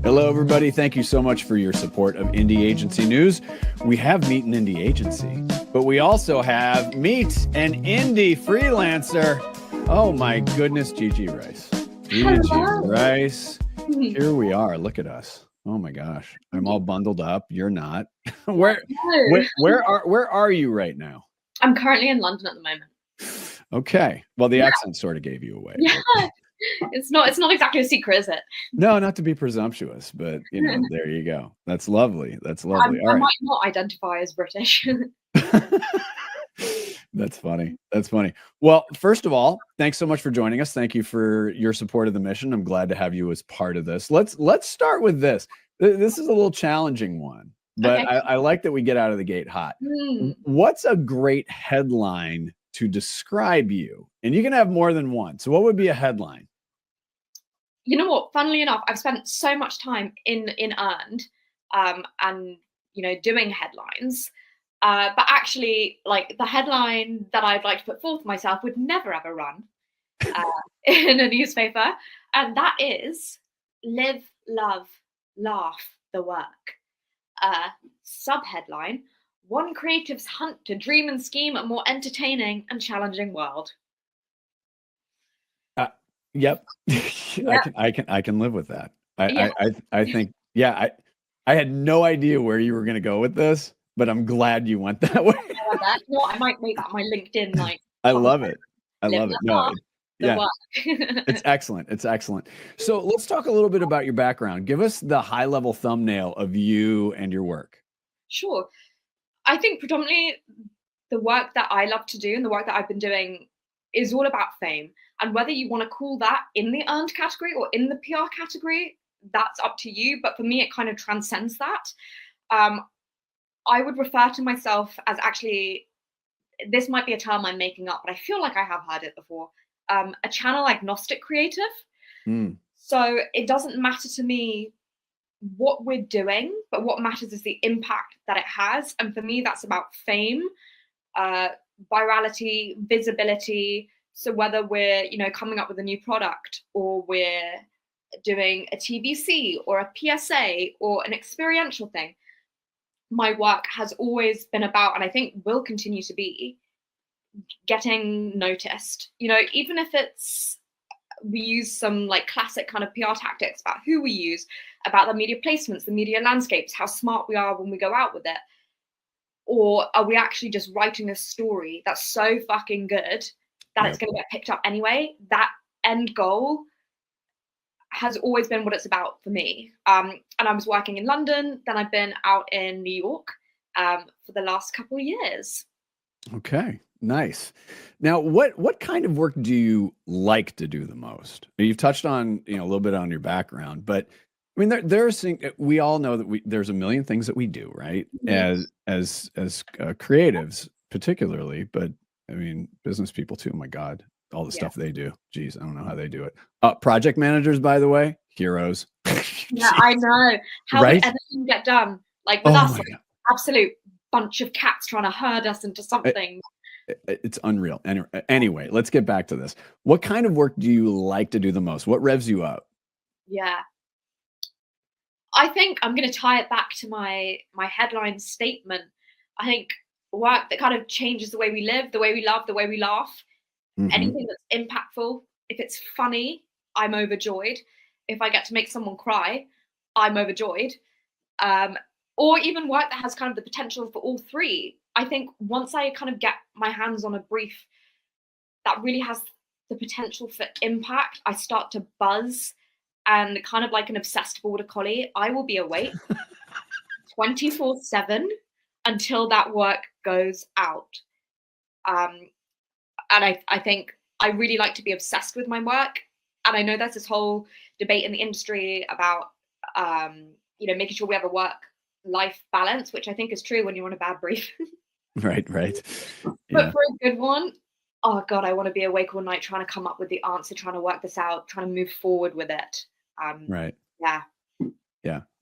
Hello, everybody. Thank you so much for your support of Indie Agency News. We have Meet an Indie Agency, but we also have Meet an Indie Freelancer. Oh my goodness, Gigi Rice. Gigi Rice. Here we are. Look at us. Oh my gosh. I'm all bundled up. You're not. Where are you right now? I'm currently in London at the moment. Okay. Well, the accent sort of gave you away. Yeah. It's not exactly a secret, is it? No, not to be presumptuous, but you know, there you go. That's lovely. That's lovely. I might not identify as British. That's funny. That's funny. Well, first of all, thanks so much for joining us. Thank you for your support of the mission. I'm glad to have you as part of this. Let's start with this. This is a little challenging one, but okay. I like that we get out of the gate hot. What's a great headline to describe you? And you can have more than one. So what would be a headline? You know what? Funnily enough, I've spent so much time in earned and doing headlines. But actually, like the headline that I'd like to put forth myself would never ever run in a newspaper, and that is "Live, Love, Laugh the Work." Subheadline: One creative's hunt to dream and scheme a more entertaining and challenging world. Yep. I can live with that. I think, yeah, I had no idea where you were going to go with this, but I'm glad you went that way. No, I might make that my LinkedIn. Like, I love it. I love it. No, yeah, it's excellent. It's excellent. So let's talk a little bit about your background. Give us the high level thumbnail of you and your work. Sure. I think predominantly the work that I love to do and the work that I've been doing is all about fame. And whether you want to call that in the earned category or in the PR category, that's up to you. But for me, it kind of transcends that. I would refer to myself as actually, this might be a term I'm making up, but I feel like I have heard it before, a channel-agnostic creative. So it doesn't matter to me what we're doing, but what matters is the impact that it has. And for me, that's about fame, virality, visibility. So whether we're, coming up with a new product or we're doing a TVC or a PSA or an experiential thing, my work has always been about, and I think will continue to be, getting noticed. Even if we use some like classic kind of PR tactics about who we use, about the media placements, the media landscapes, how smart we are when we go out with it. Or are we actually just writing a story that's so fucking good that it's going to get picked up anyway? That end goal has always been what it's about for me. And I was working in London, then I've been out in New York for the last couple of years. Okay, nice. Now, what kind of work do you like to do the most? You've touched on a little bit on your background, but I mean, we all know that there's a million things that we do, right? As creatives, particularly, but I mean, business people too. Oh my God, all the stuff they do. Geez, I don't know how they do it. Project managers, by the way, heroes. Yeah, I know. How would everything get done? Like with us, absolute bunch of cats trying to herd us into something. It's unreal. Anyway, let's get back to this. What kind of work do you like to do the most? What revs you up? Yeah. I think I'm going to tie it back to my headline statement. I think work that kind of changes the way we live, the way we love, the way we laugh. Anything that's impactful. If it's funny, I'm overjoyed. If I get to make someone cry, I'm overjoyed. Or even work that has kind of the potential for all three. I think once I kind of get my hands on a brief that really has the potential for impact, I start to buzz. And kind of like an obsessed border collie, I will be awake 24/7 until that work goes out. And I think I really like to be obsessed with my work. And I know there's this whole debate in the industry about, making sure we have a work-life balance, which I think is true when you're on a bad brief. Right. But for a good one, oh God, I want to be awake all night trying to come up with the answer, trying to work this out, trying to move forward with it. Right. Yeah.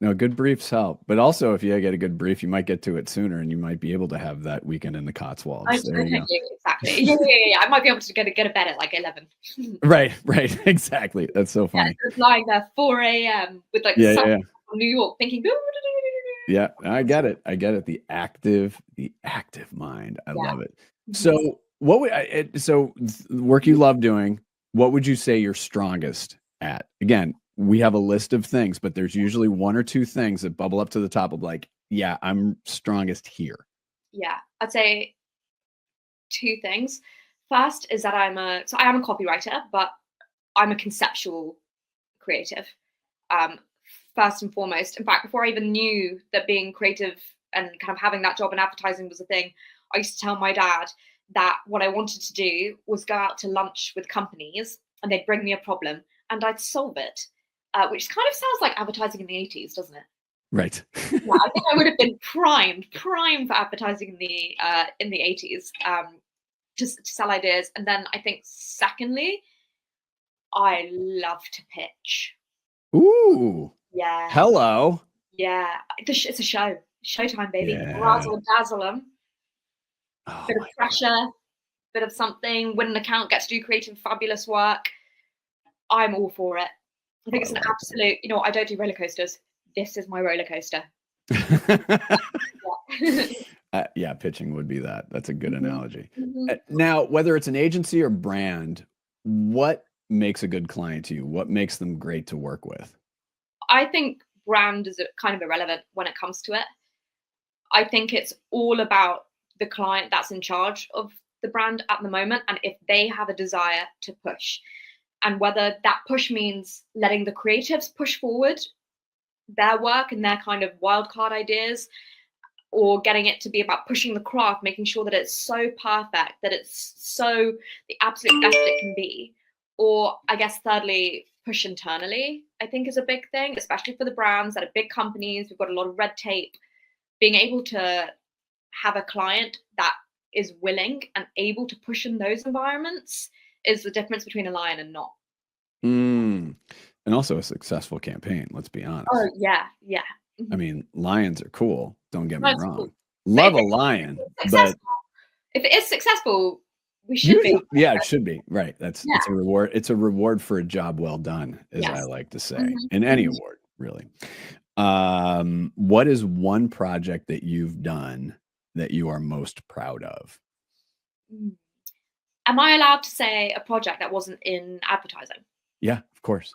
No, good briefs help. But also, if you get a good brief, you might get to it sooner and you might be able to have that weekend in the Cotswolds. There you go. Exactly. Yeah. I might be able to get a bed at like 11. Right. Exactly. That's so funny. Just lying there 4 a.m. with like from New York thinking. Yeah, I get it. I get it. The active mind. I love it. So work you love doing, what would you say you're strongest at? Again, we have a list of things, but there's usually one or two things that bubble up to the top of like, yeah, I'm strongest here. Yeah, I'd say two things. First is that I am a copywriter, but I'm a conceptual creative. First and foremost. In fact, before I even knew that being creative and kind of having that job in advertising was a thing, I used to tell my dad that what I wanted to do was go out to lunch with companies and they'd bring me a problem and I'd solve it, which kind of sounds like advertising in the 80s, doesn't it? Right. Yeah, I think I would have been primed for advertising in the 80s, to sell ideas. And then I think secondly, I love to pitch. Ooh. Yeah. Hello. Yeah. It's a show. Showtime, baby. Yeah. Razzle dazzle them. Oh, Bit of pressure, bit of something, win an account, get to do creative, fabulous work. I'm all for it. I think it's an absolute, I don't do roller coasters. This is my roller coaster. Yeah, pitching would be that. That's a good analogy. Now, whether it's an agency or brand, what makes a good client to you? What makes them great to work with? I think brand is kind of irrelevant when it comes to it. I think it's all about the client that's in charge of the brand at the moment, and if they have a desire to push, and whether that push means letting the creatives push forward their work and their kind of wildcard ideas, or getting it to be about pushing the craft, making sure that it's so perfect, that it's so the absolute best it can be. Or I guess thirdly, push internally, I think is a big thing, especially for the brands that are big companies. We've got a lot of red tape. Being able to have a client that is willing and able to push in those environments is the difference between a lion and not. And also a successful campaign, let's be honest. Oh, yeah. I mean, lions are cool. Don't get me wrong. Cool. Love a lion, but if it is successful, we should be. Yeah, it should be. Right. It's a reward. It's a reward for a job well done, as I like to say, in any award, really. What is one project that you've done that you are most proud of? Am I allowed to say a project that wasn't in advertising? Yeah, of course.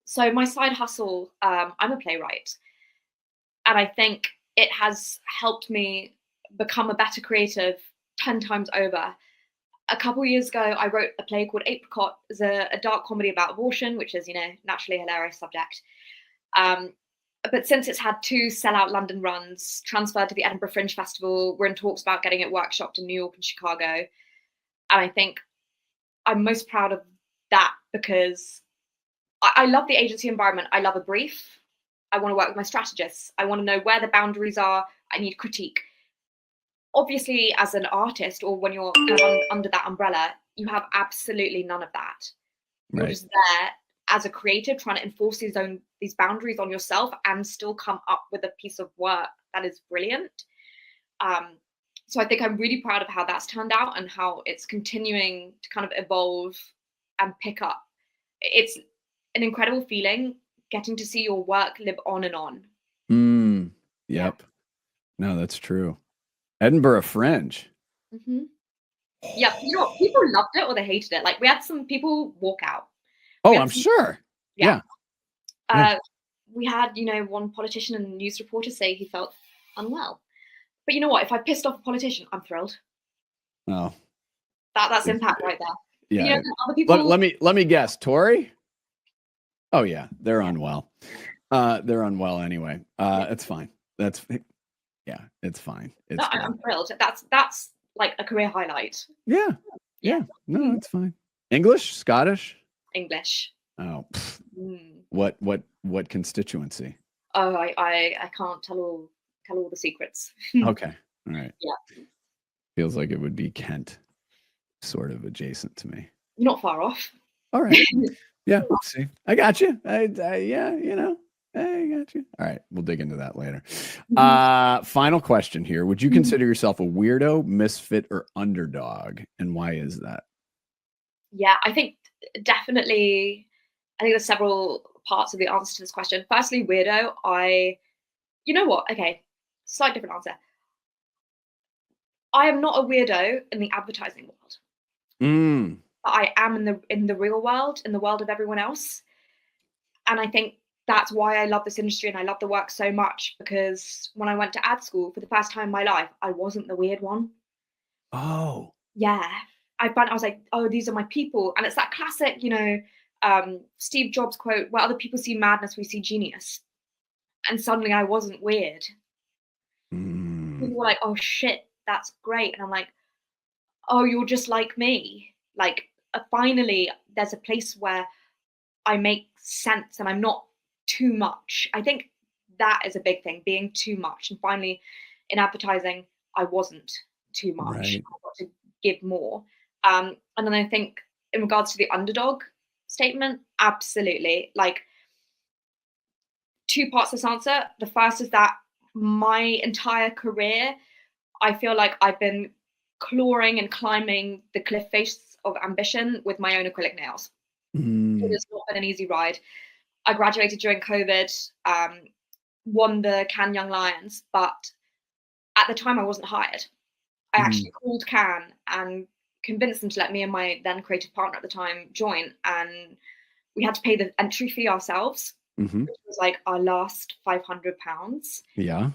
So my side hustle, I'm a playwright. And I think it has helped me become a better creative 10 times over. A couple of years ago, I wrote a play called Apricot. It's a dark comedy about abortion, which is, naturally a hilarious subject. But since it's had 2 sellout London runs, transferred to the Edinburgh Fringe Festival, we're in talks about getting it workshopped in New York and Chicago. And I think I'm most proud of that because I love the agency environment. I love a brief. I want to work with my strategists. I want to know where the boundaries are. I need critique. Obviously, as an artist, or when you're kind of under that umbrella, you have absolutely none of that. You're just there as a creative trying to enforce these boundaries on yourself and still come up with a piece of work that is brilliant. So I think I'm really proud of how that's turned out and how it's continuing to kind of evolve and pick up. It's an incredible feeling getting to see your work live on and on. Yep. No, that's true. Edinburgh Fringe. Yeah, people loved it or they hated it. Like we had some people walk out. Oh, I'm sure. Yeah. We had, one politician and news reporter say he felt unwell. But you know what? If I pissed off a politician, I'm thrilled. Oh, that's impact right there. Yeah. Other people... Let me guess. Tory? Oh yeah, they're unwell. They're unwell anyway. It's fine. It's fine. I'm thrilled. That's like a career highlight. Yeah. No, it's fine. English? Scottish? English. Oh. What constituency? Oh, I can't tell all the secrets. Okay. All right. Yeah. Feels like it would be Kent, sort of adjacent to me. You're not far off. All right. Yeah. See, I got you. I got you. All right. We'll dig into that later. Final question here. Would you consider yourself a weirdo, misfit, or underdog? And why is that? Yeah, I think definitely, there's several parts of the answer to this question. Firstly, weirdo. You know what? Okay, slight different answer. I am not a weirdo in the advertising world. But I am in the real world, in the world of everyone else. And I think that's why I love this industry and I love the work so much, because when I went to ad school for the first time in my life, I wasn't the weird one. Oh. Yeah. I was like, oh, these are my people. And it's that classic, Steve Jobs quote, where other people see madness, we see genius. And suddenly I wasn't weird. People were like, oh shit, that's great. And I'm like, oh, you're just like me. Like, finally, there's a place where I make sense and I'm not too much. I think that is a big thing, being too much. And finally, in advertising, I wasn't too much. Right. I got to give more. And then I think in regards to the underdog statement, absolutely. Like, two parts to this answer. The first is that my entire career, I feel like I've been clawing and climbing the cliff face of ambition with my own acrylic nails. It has not been an easy ride. I graduated during COVID, won the Cannes Young Lions, but at the time I wasn't hired. I actually called Cannes and convinced them to let me and my then creative partner at the time join, and we had to pay the entry fee ourselves, which was like our last £500. Yeah.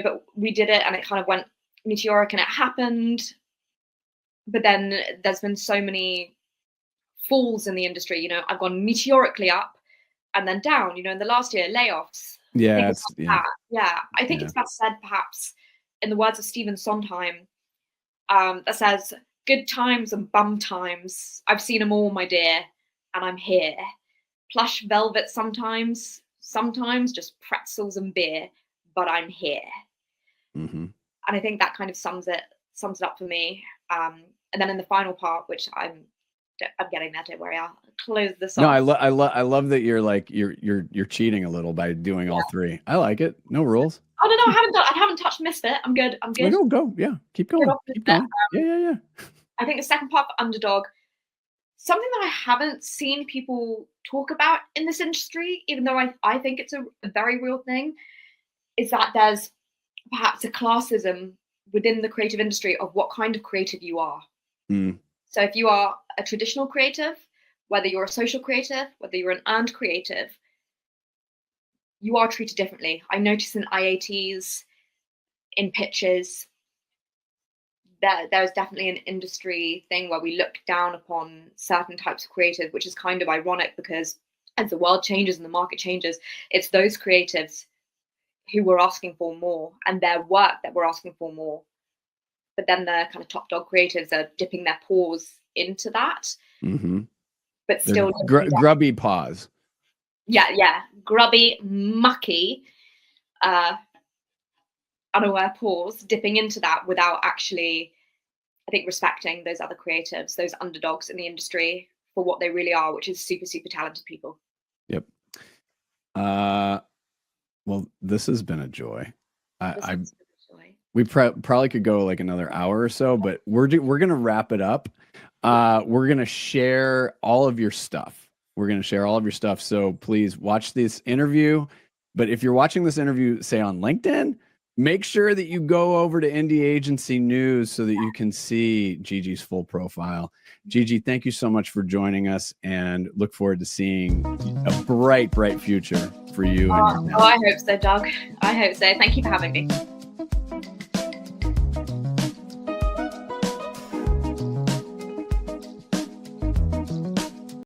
But we did it and it kind of went meteoric and it happened. But then there's been so many falls in the industry. I've gone meteorically up and then down, in the last year, layoffs. Yeah. I think it's best said, perhaps, in the words of Stephen Sondheim, that says, good times and bum times, I've seen them all, my dear, and I'm here. Plush velvet sometimes just pretzels and beer, but I'm here. And I think that kind of sums it up for me. And then in the final part, which I'm getting there, don't worry, I'll close this off. No, I love that you're cheating a little by doing all three. I like it. No rules. Oh no, I haven't touched misfit. I'm good. Go. Yeah. Keep going. Yeah. I think the second part for underdog, something that I haven't seen people talk about in this industry, even though I think it's a very real thing, is that there's perhaps a classism within the creative industry of what kind of creative you are. So if you are a traditional creative, whether you're a social creative, whether you're an earned creative, you are treated differently. I notice in IATs, in pitches, that there's definitely an industry thing where we look down upon certain types of creative, which is kind of ironic because as the world changes and the market changes, it's those creatives who we're asking for more and their work that we're asking for more. But then the kind of top dog creatives are dipping their paws into that. But still grubby paws. Yeah. Grubby, mucky, unaware paws, dipping into that without actually, I think, respecting those other creatives, those underdogs in the industry for what they really are, which is super, super talented people. Yep. Well, this has been a joy. We probably could go like another hour or so, but we're going to wrap it up. We're going to share all of your stuff. So please watch this interview. But if you're watching this interview, say on LinkedIn, make sure that you go over to Indie Agency News so that you can see Gigi's full profile. Gigi, thank you so much for joining us and look forward to seeing a bright, bright future for you. I hope so, Doug. I hope so. Thank you for having me.